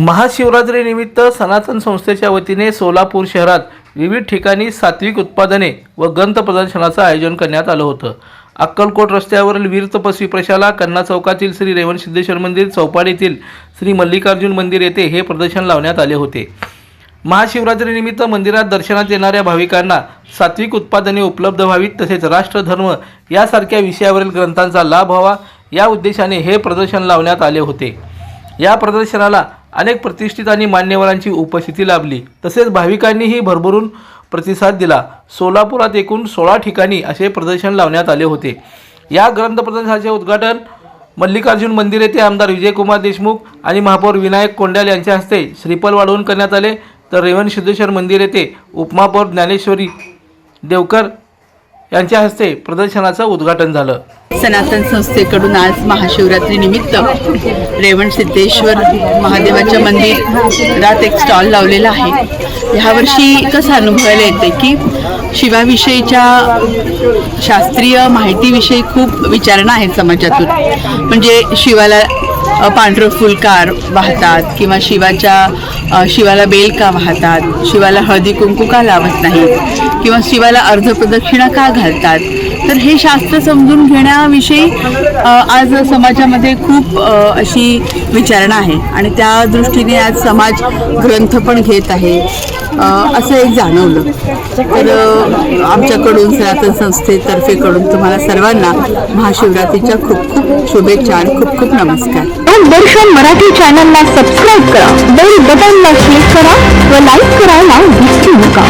महाशिवरात्रीनिमित्त सनातन संस्थेच्या वतीने सोलापूर शहरात विविध ठिकाणी सात्विक उत्पादने व ग्रंथ प्रदर्शनाचं आयोजन करण्यात आलं होतं। अक्कलकोट रस्त्यावरील वीर तपस्वी प्रशाला, कन्ना चौकातील श्री रेवणसिद्धेश्वर मंदिर, चौपाटीतील श्री मल्लिकार्जुन मंदिर येथे हे प्रदर्शन लावण्यात आले होते। महाशिवरात्रीनिमित्त मंदिरात दर्शनात येणाऱ्या भाविकांना सात्विक उत्पादने उपलब्ध व्हावीत, तसेच राष्ट्रधर्म यासारख्या विषयावरील ग्रंथांचा लाभ व्हावा या उद्देशाने हे प्रदर्शन लावण्यात आले होते। या प्रदर्शनाला अनेक प्रतिष्ठित आणि मान्यवरांची उपस्थिती लाभली, तसेच भाविकांनीही भरभरून प्रतिसाद दिला। सोलापुरात एकूण 16 ठिकाणी असे प्रदर्शन लावण्यात आले होते। या ग्रंथ प्रदर्शनाचे उद्घाटन मल्लिकार्जुन मंदिर येथे आमदार विजयकुमार देशमुख आणि महापौर विनायक कोंड्याल यांच्या हस्ते श्रीफळ वाढवून करण्यात आले, तर रेवणसिद्धेश्वर मंदिर येथे उपमहापौर ज्ञानेश्वरी देवकर यांच्या हस्ते प्रदर्शनाचं उद्घाटन झालं। सनातन संस्थेकडून आज महाशिवरात्री निमित्त रेवणसिद्धेश्वर महादेवाच्या मंदिरात एक स्टॉल लावलेला आहे। यावर्षी कसं अनुभवायला येते की शिवाविषयीच्या शास्त्रीय माहितीविषयी खूप विचारणा आहेत समाजातून। म्हणजे शिवाला पांढरं फुल का वाहतात, किंवा शिवाला बेल का वाहतात, शिवाला हळदी कुंकू का लावत नाहीत, किंवा शिवाला अर्धप्रदक्षिणा का घालतात। तर हे शास्त्र समजून घेण्याविषयी आज समाजामध्ये खूप अशी विचारणा आहे आणि त्या दृष्टीने आज समाज ग्रंथ पण घेत आहे असं एक जाणवलं। तर आमच्याकडून सनातन संस्थेतर्फेकडून तुम्हाला सर्वांना महाशिवरात्रीच्या खूप खूप शुभेच्छा आणि खूप खूप नमस्कार। दर्शन मराठी चॅनलला सबस्क्राईब करा, बेल बटनला क्लिक करा व लाईक करायला विसरू नका।